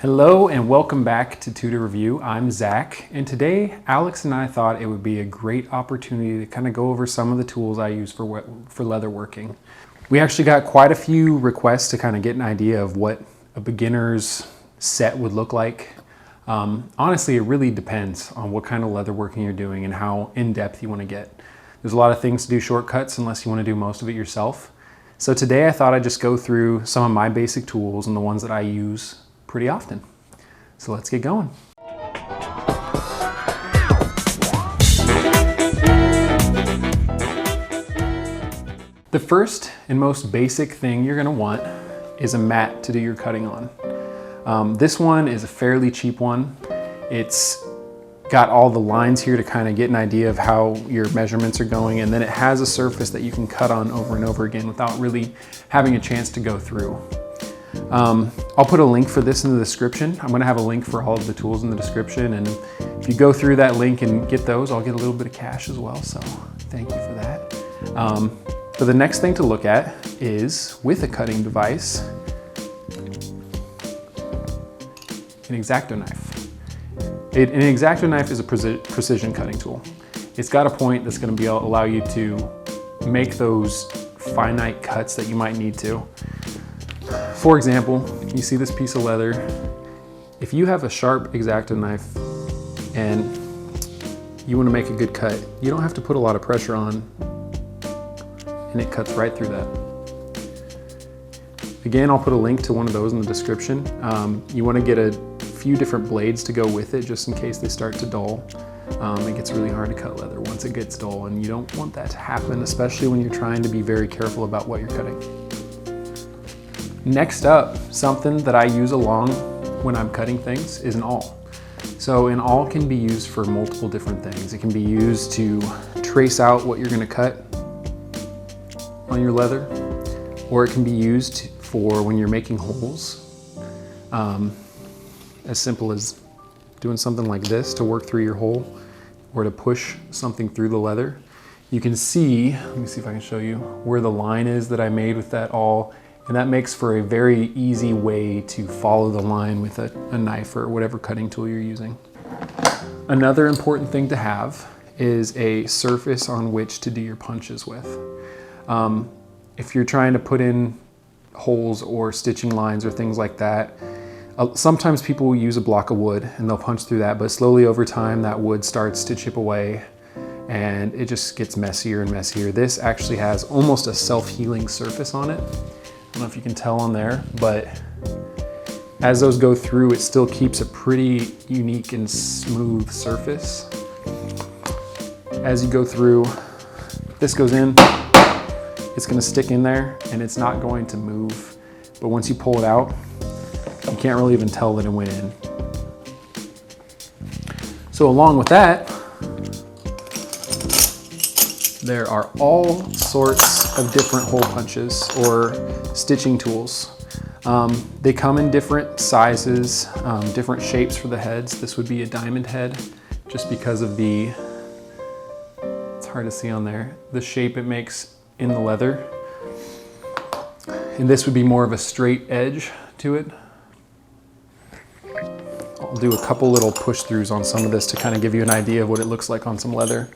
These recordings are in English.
Hello and welcome back to Tutor Review. I'm Zach, and today Alex and I thought it would be a great opportunity to kind of go over some of the tools I use for leatherworking. We actually got quite a few requests to kind of get an idea of what a beginner's set would look like. Honestly, it really depends on what kind of leatherworking you're doing and how in-depth you want to get. There's a lot of things to do shortcuts unless you want to do most of it yourself. So today I thought I'd just go through some of my basic tools and the ones that I use pretty often. So let's get going. The first and most basic thing you're going to want is a mat to do your cutting on. This one is a fairly cheap one. It's got all the lines here to kind of get an idea of how your measurements are going, and then it has a surface that you can cut on over and over again without really having a chance to go through. I'll put a link for this in the description. I'm going to have a link for all of the tools in the description, and if you go through that link and get those, I'll get a little bit of cash as well, so thank you for that. But the next thing to look at is, with a cutting device, an X-Acto knife. An X-Acto knife is a precision cutting tool. It's got a point that's going to allow you to make those finite cuts that you might need to. For example, you see this piece of leather. If you have a sharp X-Acto knife and you want to make a good cut, you don't have to put a lot of pressure on, and it cuts right through that. Again, I'll put a link to one of those in the description. You want to get a few different blades to go with it just in case they start to dull. It gets really hard to cut leather once it gets dull, and you don't want that to happen, especially when you're trying to be very careful about what you're cutting. Next up, something that I use along when I'm cutting things is an awl. So an awl can be used for multiple different things. It can be used to trace out what you're going to cut on your leather, or it can be used for when you're making holes. As simple as doing something like this to work through your hole, or to push something through the leather. You can see, let me see if I can show you where the line is that I made with that awl. And that makes for a very easy way to follow the line with a knife or whatever cutting tool you're using. Another important thing to have is a surface on which to do your punches with. If you're trying to put in holes or stitching lines or things like that, sometimes people will use a block of wood and they'll punch through that, but slowly over time that wood starts to chip away and it just gets messier and messier. This actually has almost a self-healing surface on it. I don't know if you can tell on there, but as those go through, it still keeps a pretty unique and smooth surface. As you go through, this goes in, it's going to stick in there and it's not going to move. But once you pull it out, you can't really even tell that it went in. So along with that, there are all sorts of different hole punches or stitching tools. They come in different sizes, different shapes for the heads. This would be a diamond head just because of it's hard to see on there, the shape it makes in the leather. And this would be more of a straight edge to it. I'll do a couple little push throughs on some of this to kind of give you an idea of what it looks like on some leather.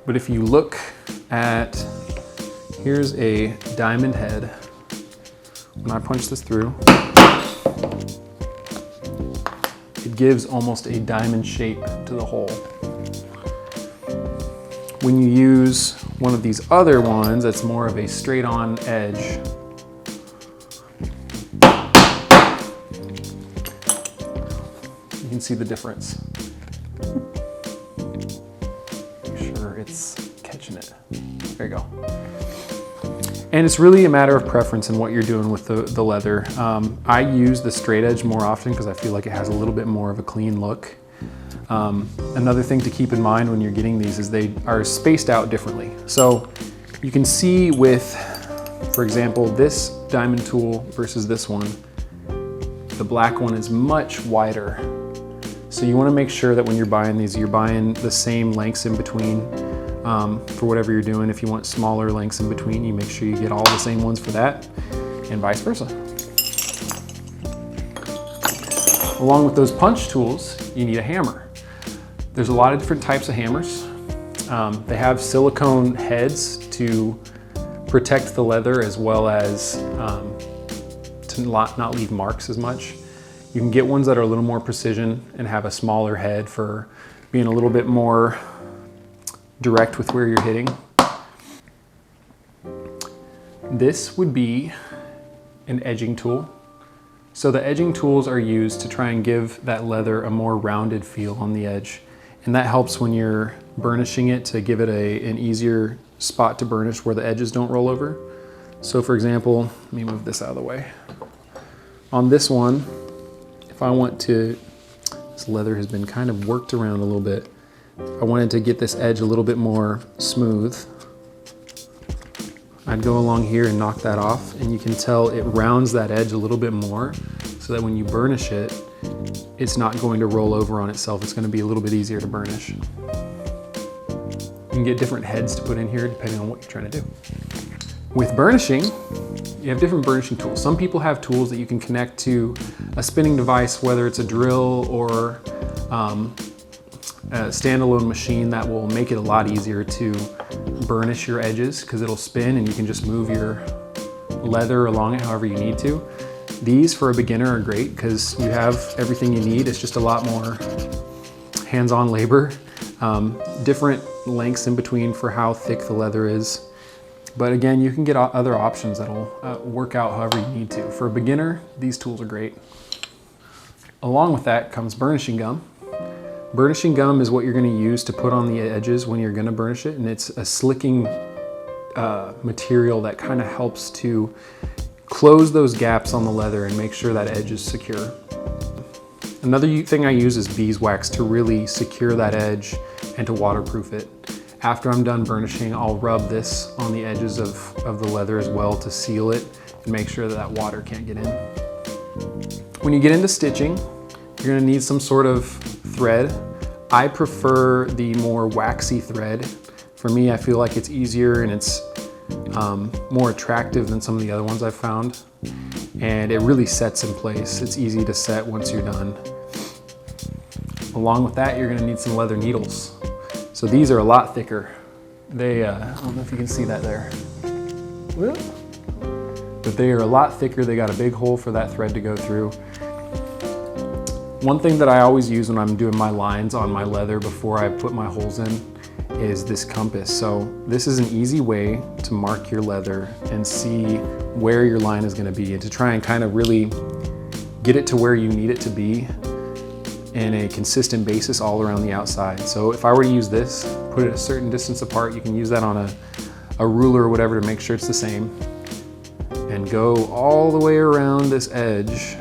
But if you look at, here's a diamond head. When I punch this through, it gives almost a diamond shape to the hole. When you use one of these other ones that's more of a straight on edge, you can see the difference. It's catching it. There you go. And it's really a matter of preference in what you're doing with the leather. I use the straight edge more often because I feel like it has a little bit more of a clean look. Another thing to keep in mind when you're getting these is they are spaced out differently. So you can see with, for example, this diamond tool versus this one, the black one is much wider. So you want to make sure that when you're buying these, you're buying the same lengths in between for whatever you're doing. If you want smaller lengths in between, you make sure you get all the same ones for that, and vice versa. Along with those punch tools, you need a hammer. There's a lot of different types of hammers. They have silicone heads to protect the leather as well as to not leave marks as much. You can get ones that are a little more precision and have a smaller head for being a little bit more direct with where you're hitting. This would be an edging tool. So the edging tools are used to try and give that leather a more rounded feel on the edge. And that helps when you're burnishing it to give it an easier spot to burnish where the edges don't roll over. So for example, let me move this out of the way. On this one, if I want to, this leather has been kind of worked around a little bit. I wanted to get this edge a little bit more smooth. I'd go along here and knock that off, and you can tell it rounds that edge a little bit more so that when you burnish it, it's not going to roll over on itself. It's going to be a little bit easier to burnish. You can get different heads to put in here depending on what you're trying to do. With burnishing, you have different burnishing tools. Some people have tools that you can connect to a spinning device, whether it's a drill or a standalone machine that will make it a lot easier to burnish your edges because it'll spin and you can just move your leather along it however you need to. These for a beginner are great because you have everything you need. It's just a lot more hands-on labor. Different lengths in between for how thick the leather is. But again, you can get other options that'll work out however you need to. For a beginner, these tools are great. Along with that comes burnishing gum. Burnishing gum is what you're going to use to put on the edges when you're going to burnish it, and it's a slicking material that kind of helps to close those gaps on the leather and make sure that edge is secure. Another thing I use is beeswax to really secure that edge and to waterproof it. After I'm done burnishing, I'll rub this on the edges of the leather as well to seal it and make sure that water can't get in. When you get into stitching, you're going to need some sort of thread. I prefer the more waxy thread. For me, I feel like it's easier and it's more attractive than some of the other ones I've found. And it really sets in place. It's easy to set once you're done. Along with that, you're going to need some leather needles. So these are a lot thicker. They, I don't know if you can see that there. But they are a lot thicker. They got a big hole for that thread to go through. One thing that I always use when I'm doing my lines on my leather before I put my holes in is this compass. So this is an easy way to mark your leather and see where your line is going to be and to try and kind of really get it to where you need it to be in a consistent basis all around the outside. So if I were to use this, put it a certain distance apart, you can use that on a ruler or whatever to make sure it's the same, and go all the way around this edge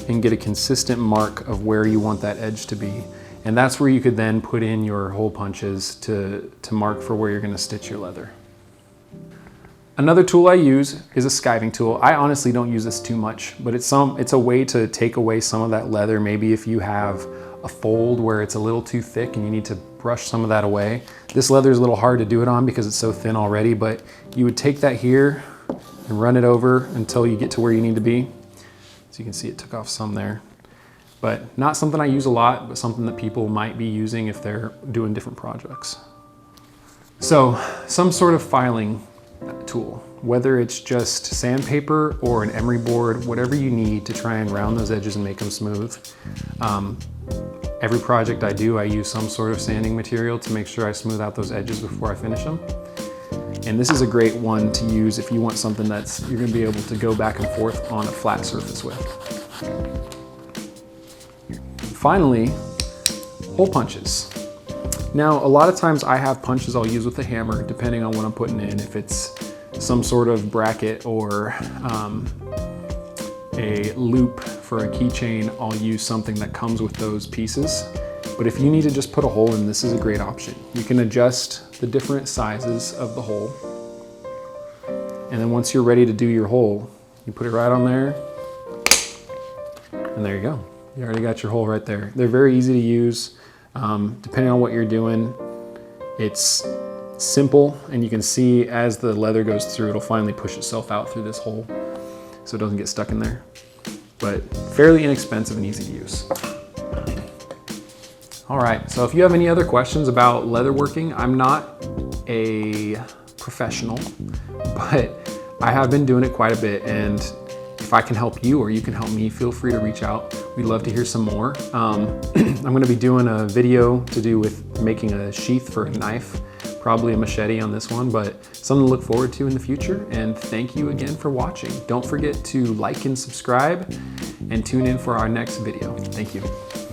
and get a consistent mark of where you want that edge to be. And that's where you could then put in your hole punches to mark for where you're going to stitch your leather. Another tool I use is a skiving tool. I honestly don't use this too much, but it's a way to take away some of that leather. Maybe if you have a fold where it's a little too thick and you need to brush some of that away. This leather is a little hard to do it on because it's so thin already, but you would take that here and run it over until you get to where you need to be. So you can see it took off some there. But not something I use a lot, but something that people might be using if they're doing different projects. So some sort of filing tool, whether it's just sandpaper or an emery board, whatever you need to try and round those edges and make them smooth. Every project I do, I use some sort of sanding material to make sure I smooth out those edges before I finish them. And this is a great one to use if you want something that's you're going to be able to go back and forth on a flat surface with. Finally, hole punches. Now, a lot of times I have punches I'll use with a hammer, depending on what I'm putting in. If it's some sort of bracket or a loop for a keychain, I'll use something that comes with those pieces. But if you need to just put a hole in, this is a great option. You can adjust the different sizes of the hole. And then once you're ready to do your hole, you put it right on there, and there you go. You already got your hole right there. They're very easy to use. Depending on what you're doing, it's simple, and you can see as the leather goes through, it'll finally push itself out through this hole so it doesn't get stuck in there. but fairly inexpensive and easy to use. All right, so if you have any other questions about leatherworking, I'm not a professional, but I have been doing it quite a bit, and if I can help you or you can help me, feel free to reach out. We'd love to hear some more. I'm gonna be doing a video to do with making a sheath for a knife, probably a machete on this one, but something to look forward to in the future. And thank you again for watching. Don't forget to like and subscribe and tune in for our next video. Thank you.